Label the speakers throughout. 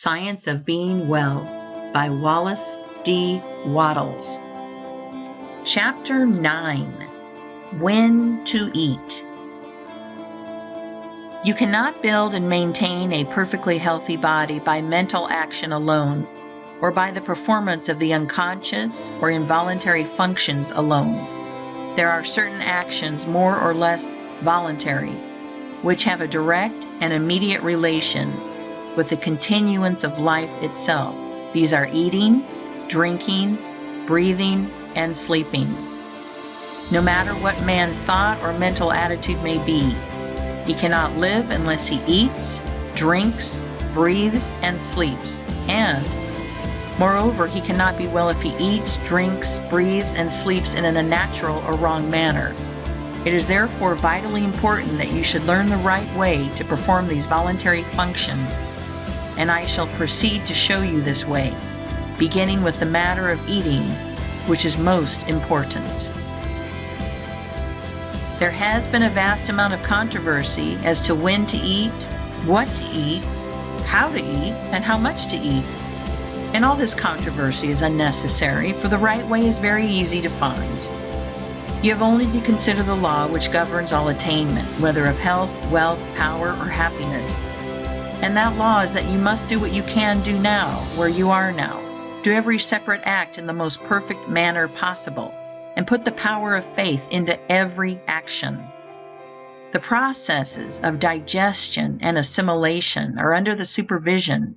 Speaker 1: Science of Being Well by Wallace D. Wattles. Chapter 9. When to Eat. You cannot build and maintain a perfectly healthy body by mental action alone, or by the performance of the unconscious or involuntary functions alone. There are certain actions, more or less voluntary, which have a direct and immediate relation with the continuance of life itself. These are eating, drinking, breathing, and sleeping. No matter what man's thought or mental attitude may be, he cannot live unless he eats, drinks, breathes, and sleeps. And, moreover, he cannot be well if he eats, drinks, breathes, and sleeps in an unnatural or wrong manner. It is therefore vitally important that you should learn the right way to perform these voluntary functions, and I shall proceed to show you this way, beginning with the matter of eating, which is most important. There has been a vast amount of controversy as to when to eat, what to eat, how to eat, and how much to eat. And all this controversy is unnecessary, for the right way is very easy to find. You have only to consider the law which governs all attainment, whether of health, wealth, power, or happiness. And that law is that you must do what you can do now, where you are now. Do every separate act in the most perfect manner possible, and put the power of faith into every action. The processes of digestion and assimilation are under the supervision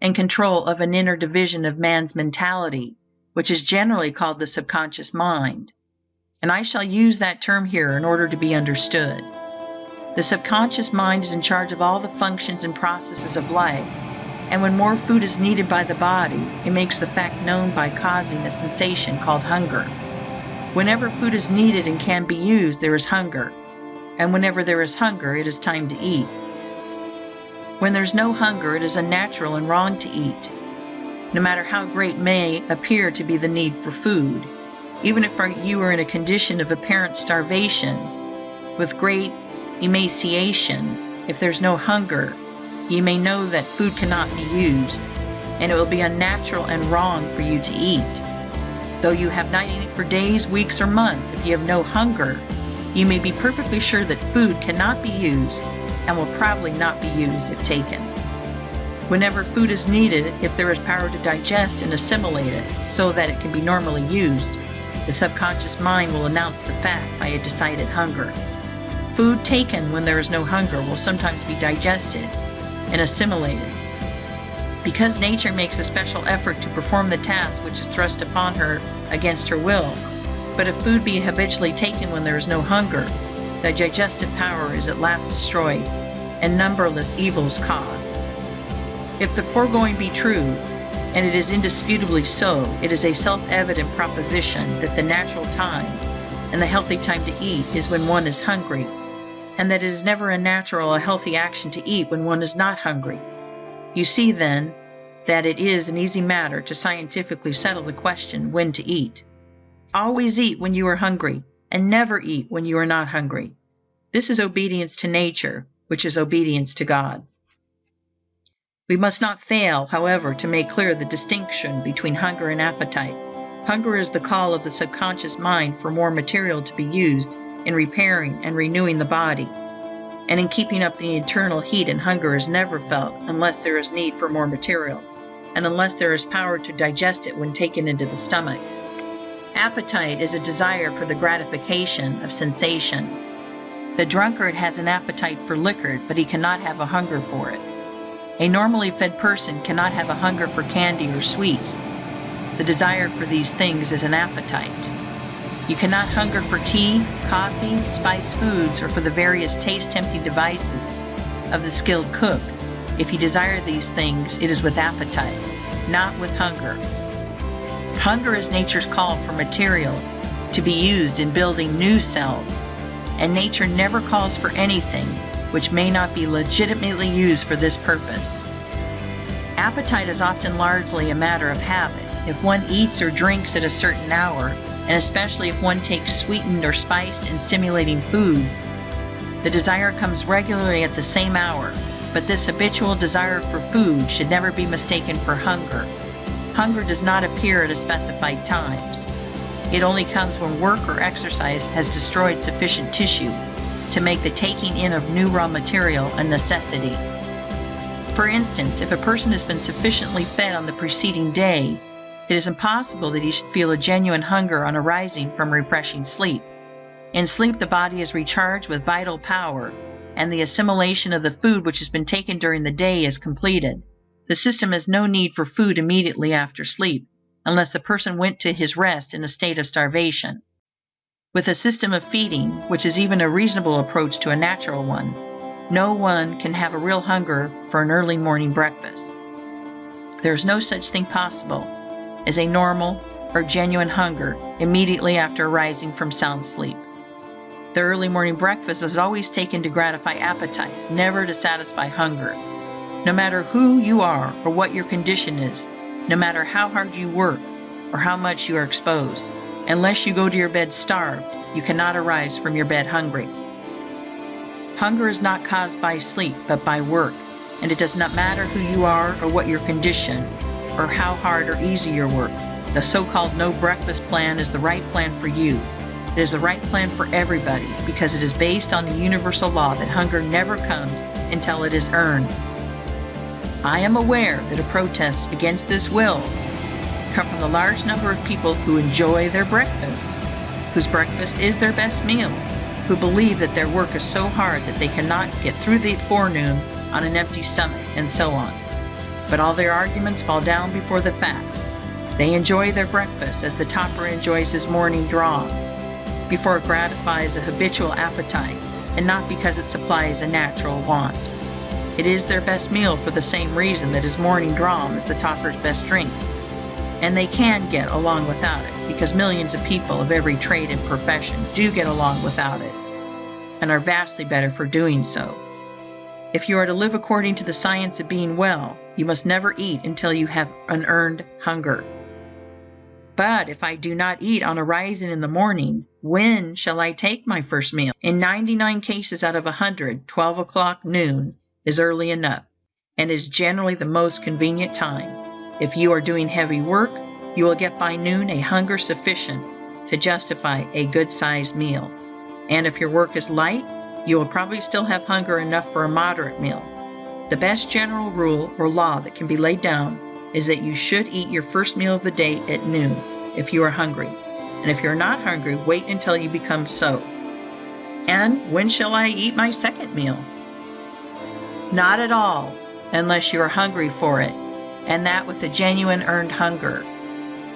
Speaker 1: and control of an inner division of man's mentality, which is generally called the subconscious mind. And I shall use that term here in order to be understood. The subconscious mind is in charge of all the functions and processes of life, and when more food is needed by the body, it makes the fact known by causing a sensation called hunger. Whenever food is needed and can be used, there is hunger, and whenever there is hunger, it is time to eat. When there is no hunger, it is unnatural and wrong to eat, no matter how great may appear to be the need for food. Even if you are in a condition of apparent starvation, with great emaciation, if there's no hunger, you may know that food cannot be used, and it will be unnatural and wrong for you to eat. Though you have not eaten for days, weeks, or months, if you have no hunger, you may be perfectly sure that food cannot be used and will probably not be used if taken. Whenever food is needed, if there is power to digest and assimilate it so that it can be normally used, the subconscious mind will announce the fact by a decided hunger. Food taken when there is no hunger will sometimes be digested and assimilated, because nature makes a special effort to perform the task which is thrust upon her against her will. But if food be habitually taken when there is no hunger, the digestive power is at last destroyed, and numberless evils caused. If the foregoing be true, and it is indisputably so, it is a self-evident proposition that the natural time and the healthy time to eat is when one is hungry, and that it is never a natural or healthy action to eat when one is not hungry. You see, then, that it is an easy matter to scientifically settle the question when to eat. Always eat when you are hungry, and never eat when you are not hungry. This is obedience to nature, which is obedience to God. We must not fail, however, to make clear the distinction between hunger and appetite. Hunger is the call of the subconscious mind for more material to be used in repairing and renewing the body, and in keeping up the internal heat, and hunger is never felt unless there is need for more material, and unless there is power to digest it when taken into the stomach. Appetite is a desire for the gratification of sensation. The drunkard has an appetite for liquor, but he cannot have a hunger for it. A normally fed person cannot have a hunger for candy or sweets. The desire for these things is an appetite. You cannot hunger for tea, coffee, spiced foods, or for the various taste-tempting devices of the skilled cook. If you desire these things, it is with appetite, not with hunger. Hunger is nature's call for material to be used in building new cells, and nature never calls for anything which may not be legitimately used for this purpose. Appetite is often largely a matter of habit. If one eats or drinks at a certain hour, and especially if one takes sweetened or spiced and stimulating food, the desire comes regularly at the same hour, But this habitual desire for food should never be mistaken for hunger. Hunger does not appear at a specified times. It only comes when work or exercise has destroyed sufficient tissue to make the taking in of new raw material a necessity. For instance, if a person has been sufficiently fed on the preceding day, it is impossible that he should feel a genuine hunger on arising from refreshing sleep. In sleep, the body is recharged with vital power, and the assimilation of the food which has been taken during the day is completed. The system has no need for food immediately after sleep, unless the person went to his rest in a state of starvation. With a system of feeding, which is even a reasonable approach to a natural one, no one can have a real hunger for an early morning breakfast. There is no such thing possible as a normal or genuine hunger immediately after arising from sound sleep. The early morning breakfast is always taken to gratify appetite, never to satisfy hunger. No matter who you are or what your condition is, no matter how hard you work or how much you are exposed, unless you go to your bed starved, you cannot arise from your bed hungry. Hunger is not caused by sleep, but by work, and it does not matter who you are or what your condition, or how hard or easy your work. The so-called no breakfast plan is the right plan for you. It is the right plan for everybody because it is based on the universal law that hunger never comes until it is earned. I am aware that a protest against this will come from the large number of people who enjoy their breakfast, whose breakfast is their best meal, who believe that their work is so hard that they cannot get through the forenoon on an empty stomach, and so on. But all their arguments fall down before the facts. They enjoy their breakfast as the toper enjoys his morning dram, before it gratifies a habitual appetite, and not because it supplies a natural want. It is their best meal for the same reason that his morning dram is the toper's best drink. And they can get along without it, because millions of people of every trade and profession do get along without it, and are vastly better for doing so. If you are to live according to the science of being well, you must never eat until you have an earned hunger. But if I do not eat on arising in the morning, when shall I take my first meal? In 99 cases out of 100, 12 o'clock noon is early enough, and is generally the most convenient time. If you are doing heavy work, you will get by noon a hunger sufficient to justify a good-sized meal. And if your work is light, you will probably still have hunger enough for a moderate meal. The best general rule or law that can be laid down is that you should eat your first meal of the day at noon if you are hungry. And if you are not hungry, wait until you become so. And when shall I eat my second meal? Not at all, unless you are hungry for it, and that with a genuine earned hunger.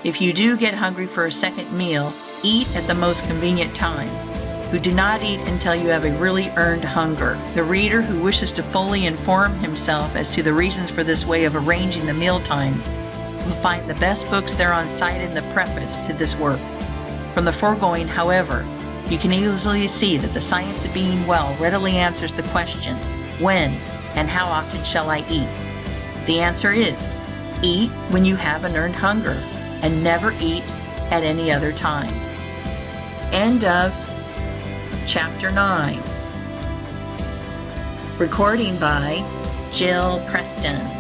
Speaker 1: If you do get hungry for a second meal, eat at the most convenient time. But do not eat until you have a really earned hunger. The reader who wishes to fully inform himself as to the reasons for this way of arranging the meal times will find the best books thereon cited in the preface to this work. From the foregoing, however, you can easily see that the science of being well readily answers the question, when and how often shall I eat? The answer is, eat when you have an earned hunger, and never eat at any other time. End of Chapter 9. Recording by Jill Preston.